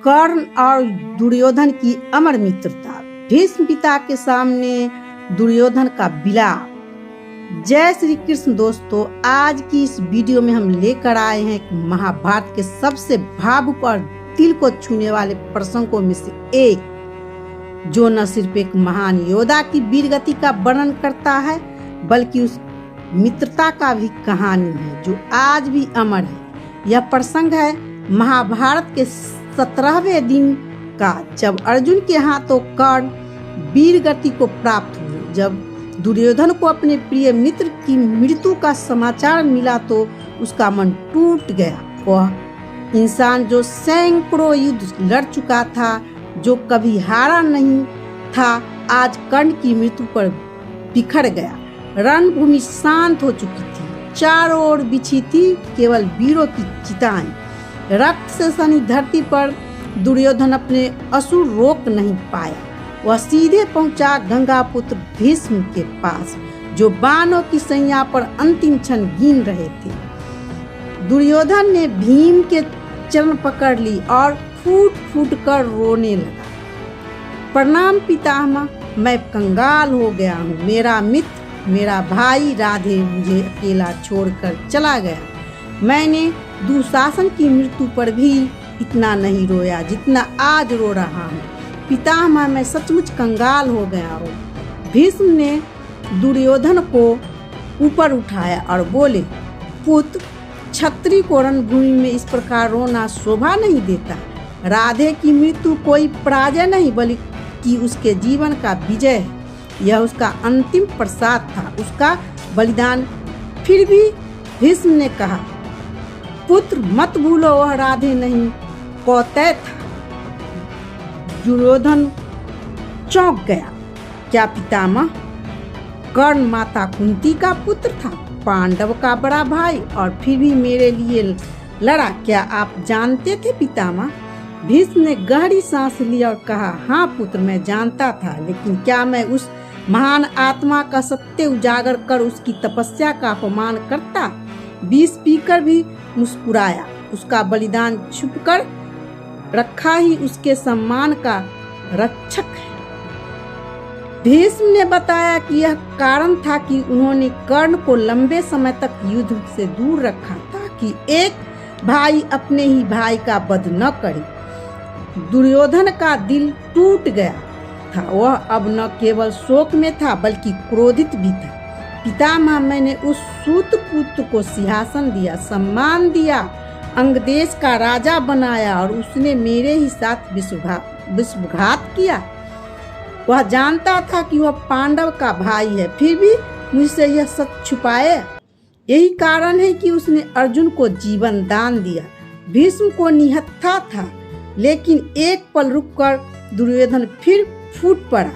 कर्ण और दुर्योधन की अमर मित्रता। भीष्म पिता के सामने दुर्योधन का विलाप। जय श्री कृष्ण दोस्तों, आज की इस वीडियो में हम लेकर आए हैं एक महाभारत के सबसे भावुक और दिल को छूने वाले प्रसंगों में से एक, जो न सिर्फ एक महान योद्धा की वीरगति का वर्णन करता है बल्कि उस मित्रता का भी कहानी है जो आज भी अमर है। यह प्रसंग है महाभारत के 17वें दिन का, जब अर्जुन के हाथों कर्ण वीरगति को प्राप्त हुए। जब दुर्योधन को अपने प्रिय मित्र की मृत्यु का समाचार मिला तो उसका मन टूट गया। वह इंसान जो सैकड़ों युद्ध लड़ चुका था, जो कभी हारा नहीं था, आज कर्ण की मृत्यु पर बिखर गया। रणभूमि शांत हो चुकी थी, चारों ओर बिछी थी केवल वीरों की चिताएं। रक्त से सनी धरती पर दुर्योधन अपने असुर रोक नहीं पाया। वह सीधे पहुंचा गंगापुत्र भीष्म के पास, जो बाणों की सैया पर अंतिम क्षण गिन रहे थे। दुर्योधन ने भीम के चरण पकड़ ली और फूट फूट कर रोने लगा। प्रणाम पितामह, मैं कंगाल हो गया हूँ। मेरा मित्र, मेरा भाई राधे मुझे अकेला छोड़कर चला गया। मैंने दुशासन की मृत्यु पर भी इतना नहीं रोया जितना आज रो रहा हूँ। पितामह, मैं सचमुच कंगाल हो गया हूँ। भीष्म ने दुर्योधन को ऊपर उठाया और बोले, पुत्र, क्षत्रिय को रणभूमि में इस प्रकार रोना शोभा नहीं देता। राधे की मृत्यु कोई पराजय नहीं बल्कि उसके जीवन का विजय है। यह उसका अंतिम प्रसाद था, उसका बलिदान। फिर भी भीष्म ने कहा, पुत्र मत भूलो, वह राधे नहीं कौतय था। दुर्योधन चौंक गया। क्या पितामह? कर्ण माता कुंती का पुत्र था, पांडव का बड़ा भाई, और फिर भी मेरे लिए लड़ा। क्या आप जानते थे पितामह? भीष्म ने गहरी सांस ली और कहा, हाँ पुत्र, मैं जानता था, लेकिन क्या मैं उस महान आत्मा का सत्य उजागर कर उसकी तपस्या का अपमान करता? विष पीकर भी मुस्कुराया। उसका बलिदान छुपकर रखा ही उसके सम्मान का रक्षक है। भीष्म ने बताया कि यह कारण था कि उन्होंने कर्ण को लंबे समय तक युद्ध से दूर रखा, ताकि एक भाई अपने ही भाई का वध न करे। दुर्योधन का दिल टूट गया था। वह अब न केवल शोक में था बल्कि क्रोधित भी था। पितामह, मैंने उस सूत पुत्र को सिंहासन दिया, सम्मान दिया, अंगदेश का राजा बनाया, और उसने मेरे ही साथ विश्वासघात किया। वह जानता था कि वह पांडव का भाई है, फिर भी मुझसे यह सच छुपाए। यही कारण है कि उसने अर्जुन को जीवन दान दिया। भीष्म को निहत्था था, लेकिन एक पल रुककर दुर्योधन फिर फूट पड़ा।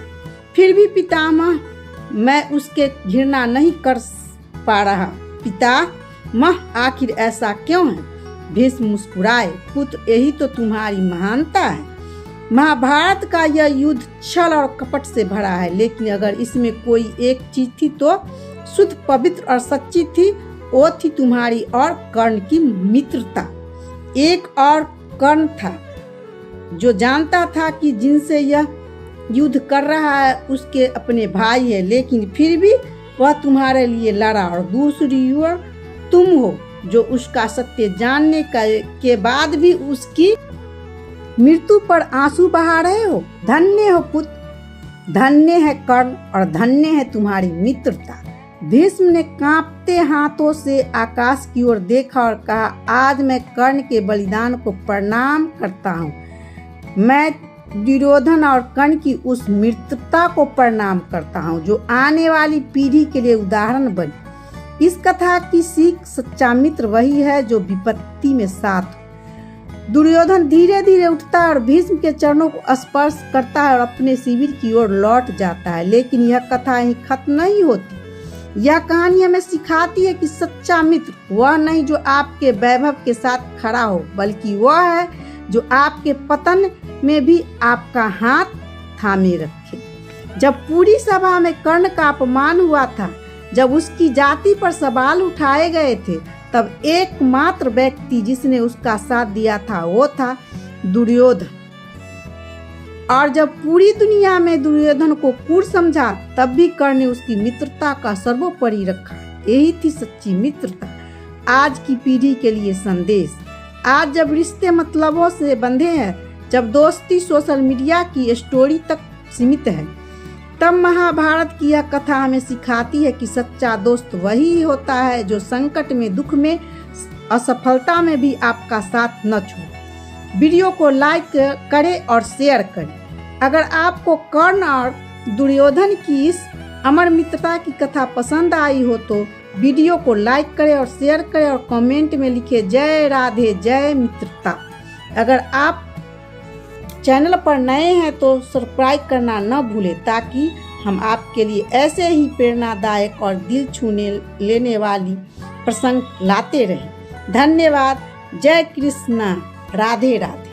फिर भी पितामह, मैं उसके घृणा नहीं कर पा रहा। पितामह, आखिर ऐसा क्यों है? भीष्म मुस्कुराए, पुत्र, यही तो तुम्हारी महानता है। महाभारत का यह युद्ध छल और कपट से भरा है, लेकिन अगर इसमें कोई एक चीज थी तो शुद्ध, पवित्र और सच्ची थी। वो थी तुम्हारी और कर्ण की मित्रता। एक और कर्ण था जो जानता था कि जिनसे यह युद्ध कर रहा है उसके अपने भाई है, लेकिन फिर भी वह तुम्हारे लिए लड़ा। और दूसरी ओर तुम हो जो उसका सत्य जानने के बाद भी उसकी मृत्यु पर आंसू बहा रहे हो। धन्य हो पुत्र, धन्य है कर्ण, और धन्य है तुम्हारी मित्रता। भीष्म ने कांपते हाथों से आकाश की ओर देखा और कहा, आज मैं कर्ण के बलिदान को प्रणाम करता हूँ। मैं दुर्योधन और कर्ण की उस मित्रता को प्रणाम करता हूँ जो आने वाली पीढ़ी के लिए उदाहरण बनी। इस कथा की सीख, सच्चा मित्र वही है जो विपत्ति में साथ हो। दुर्योधन धीरे धीरे उठता है और भीष्म के चरणों को स्पर्श करता है और अपने शिविर की ओर लौट जाता है। लेकिन यह कथा यहीं खत्म नहीं होती। यह कहानी हमें सिखाती है कि सच्चा मित्र वह नहीं जो आपके वैभव के साथ खड़ा हो, बल्कि वह है जो आपके पतन में भी आपका हाथ थामे रखे। जब पूरी सभा में कर्ण का अपमान हुआ था, जब उसकी जाति पर सवाल उठाए गए थे, तब एकमात्र व्यक्ति जिसने उसका साथ दिया था वो था दुर्योधन। और जब पूरी दुनिया में दुर्योधन को क्रूर समझा, तब भी कर्ण ने उसकी मित्रता का सर्वोपरि रखा। यही थी सच्ची मित्रता। आज की पीढ़ी के लिए संदेश। आज जब रिश्ते मतलबों से बंधे हैं, जब दोस्ती सोशल मीडिया की स्टोरी तक सीमित है, तब महाभारत की यह कथा हमें सिखाती है कि सच्चा दोस्त वही होता है जो संकट में, दुख में, असफलता में भी आपका साथ न छोड़े। वीडियो को लाइक करें और शेयर करें। अगर आपको कर्ण और दुर्योधन की इस अमर मित्रता की कथा पसंद आई हो तो वीडियो को लाइक करें और शेयर करें और कमेंट में लिखें जय राधे जय मित्रता। अगर आप चैनल पर नए हैं तो सब्सक्राइब करना न भूलें, ताकि हम आपके लिए ऐसे ही प्रेरणादायक और दिल छूने लेने वाली प्रसंग लाते रहें। धन्यवाद। जय कृष्णा। राधे राधे।